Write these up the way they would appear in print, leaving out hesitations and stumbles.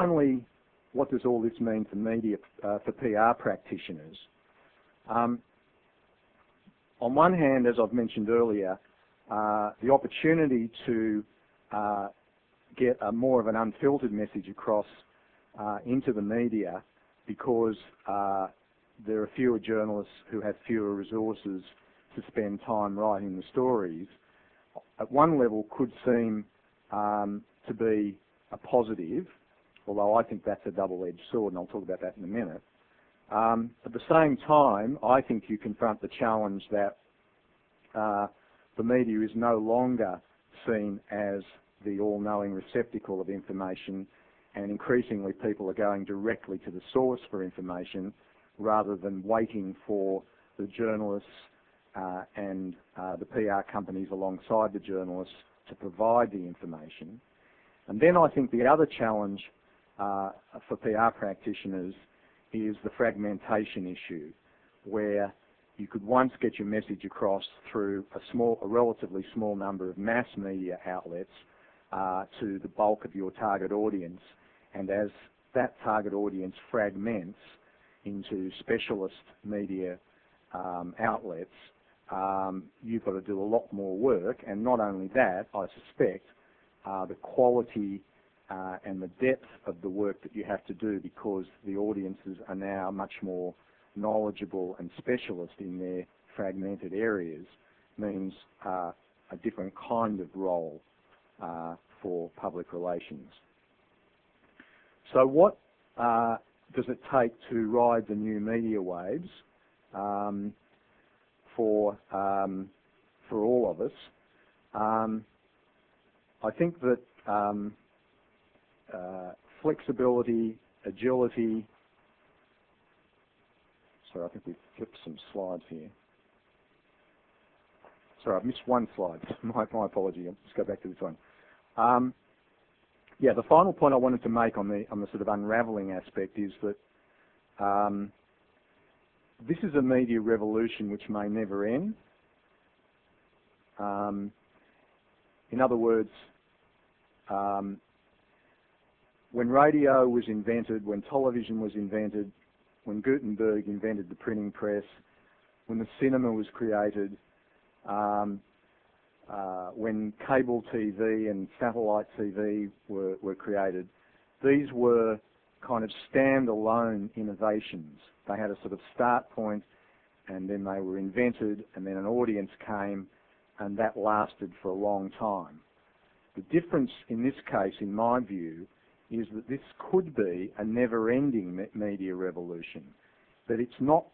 finally, what does all this mean for media, for PR practitioners? On one hand, as I've mentioned earlier, the opportunity to get a more of an unfiltered message across into the media, because there are fewer journalists who have fewer resources to spend time writing the stories, at one level could seem to be a positive, although I think that's a double-edged sword, and I'll talk about that in a minute. At the same time, I think you confront the challenge that the media is no longer seen as the all-knowing receptacle of information, and increasingly people are going directly to the source for information rather than waiting for the journalists and the PR companies alongside the journalists to provide the information. And then I think the other challenge for PR practitioners is the fragmentation issue, where you could once get your message across through a relatively small number of mass media outlets to the bulk of your target audience, and as that target audience fragments into specialist media outlets, you've got to do a lot more work. And not only that, I suspect the quality and the depth of the work that you have to do, because the audiences are now much more knowledgeable and specialist in their fragmented areas, means a different kind of role for public relations. So what does it take to ride the new media waves for all of us? I think that flexibility, agility. Sorry, I think we've flipped some slides here. Sorry, I've missed one slide. My apology. I'll just go back to this one. Yeah, the final point I wanted to make on the sort of unravelling aspect is that this is a media revolution which may never end. In other words, when radio was invented, when television was invented, when Gutenberg invented the printing press, when the cinema was created, when cable TV and satellite TV were created, these were kind of standalone innovations. They had a sort of start point, and then they were invented, and then an audience came, and that lasted for a long time. The difference in this case, in my view, is that this could be a never-ending media revolution, that it's not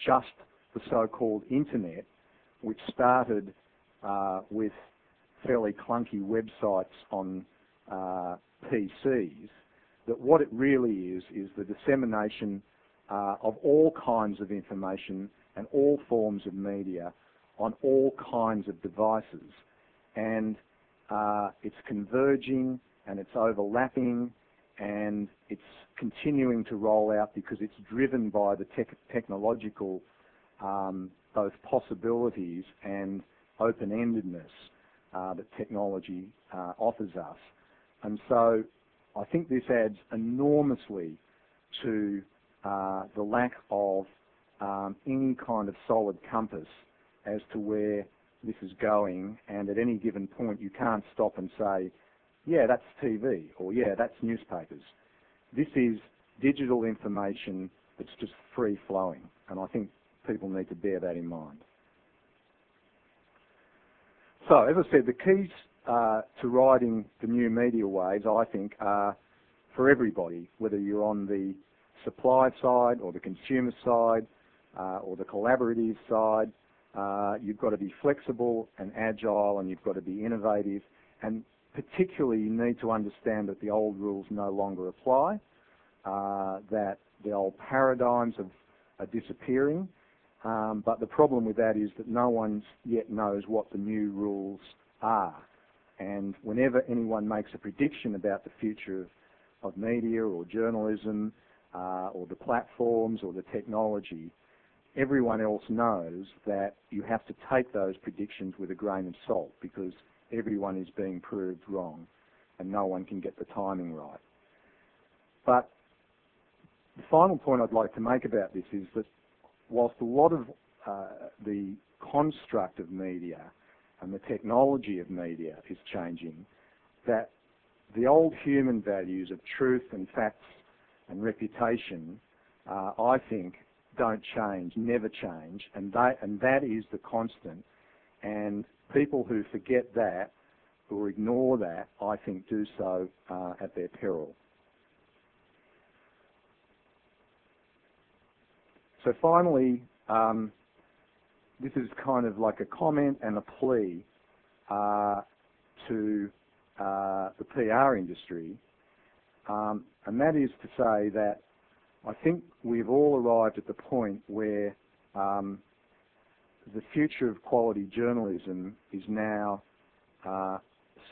just the so-called internet, which started with fairly clunky websites on PCs, that what it really is the dissemination of all kinds of information and all forms of media on all kinds of devices. And it's converging, and it's overlapping, and it's continuing to roll out because it's driven by the technological both possibilities and open-endedness that technology offers us. And so I think this adds enormously to the lack of any kind of solid compass as to where this is going, and at any given point you can't stop and say, yeah, that's TV, or yeah, that's newspapers. This is digital information that's just free-flowing, and I think people need to bear that in mind. So, as I said, the keys to riding the new media waves, I think, are for everybody, whether you're on the supply side or the consumer side or the collaborative side. You've got to be flexible and agile, and you've got to be innovative, and particularly you need to understand that the old rules no longer apply, that the old paradigms are disappearing, but the problem with that is that no one yet knows what the new rules are. And whenever anyone makes a prediction about the future of media or journalism or the platforms or the technology, everyone else knows that you have to take those predictions with a grain of salt, because everyone is being proved wrong and no one can get the timing right. But the final point I'd like to make about this is that whilst a lot of the construct of media and the technology of media is changing, that the old human values of truth and facts and reputation, I think, don't change, never change, and that is the constant. And people who forget that or ignore that, I think, do so at their peril. So finally, this is kind of like a comment and a plea to the PR industry, and that is to say that I think we've all arrived at the point where the future of quality journalism is now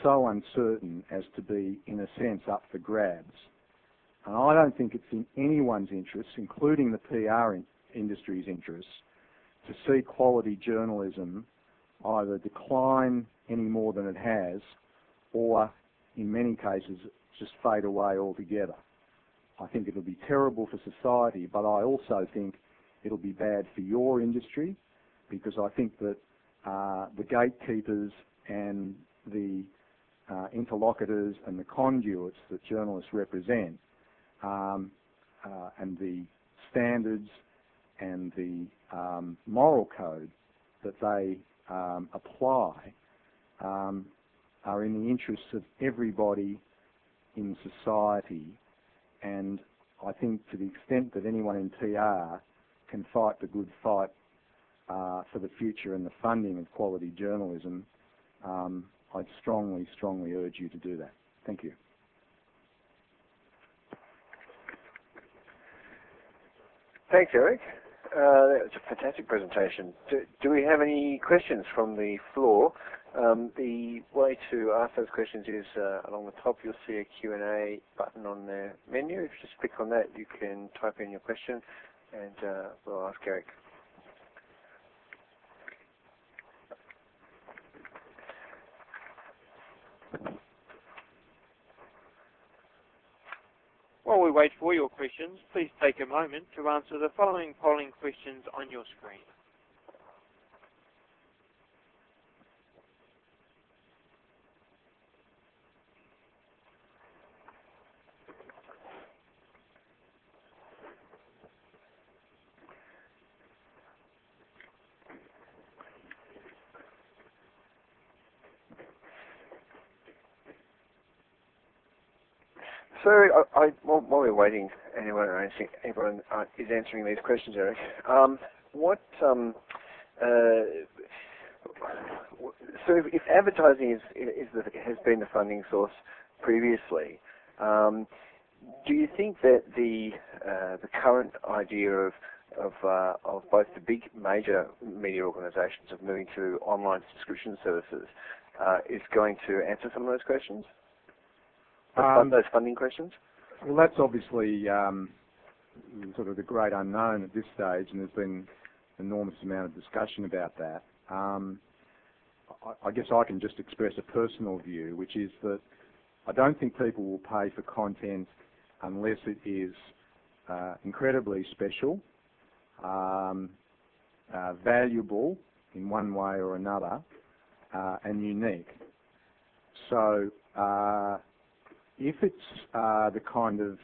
so uncertain as to be, in a sense, up for grabs. And I don't think it's in anyone's interest, including the PR industry's interests, to see quality journalism either decline any more than it has, or in many cases just fade away altogether. I think it'll be terrible for society, but I also think it'll be bad for your industry, because I think that the gatekeepers and the interlocutors and the conduits that journalists represent, and the standards and the moral code that they apply are in the interests of everybody in society. And I think to the extent that anyone in PR can fight the good fight for the future and the funding of quality journalism, I'd strongly, strongly urge you to do that. Thank you. Thanks, Eric. That was a fantastic presentation. Do we have any questions from the floor? The way to ask those questions is along the top. You'll see a Q&A button on the menu. If you just click on that, you can type in your question, and we'll ask Eric. While we wait for your questions, please take a moment to answer the following polling questions on your screen. So, while we're waiting, everyone is answering these questions, Eric. So, if advertising has been the funding source previously, do you think that the current idea of both the big major media organisations of moving to online subscription services is going to answer some of those questions? Those funding questions? Well, that's obviously sort of the great unknown at this stage, and there's been an enormous amount of discussion about that. I guess I can just express a personal view, which is that I don't think people will pay for content unless it is incredibly special, valuable in one way or another, and unique. So if it's the kind of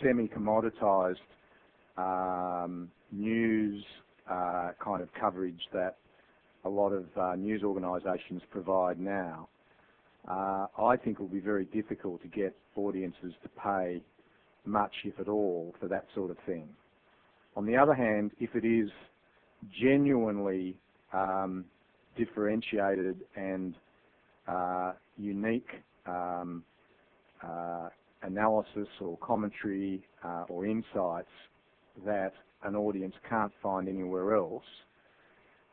semi-commoditized news kind of coverage that a lot of news organisations provide now, I think it will be very difficult to get audiences to pay much, if at all, for that sort of thing. On the other hand, if it is genuinely differentiated and unique analysis or commentary or insights that an audience can't find anywhere else,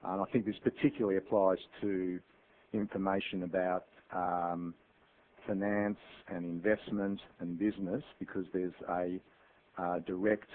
and I think this particularly applies to information about finance and investment and business, because there's a direct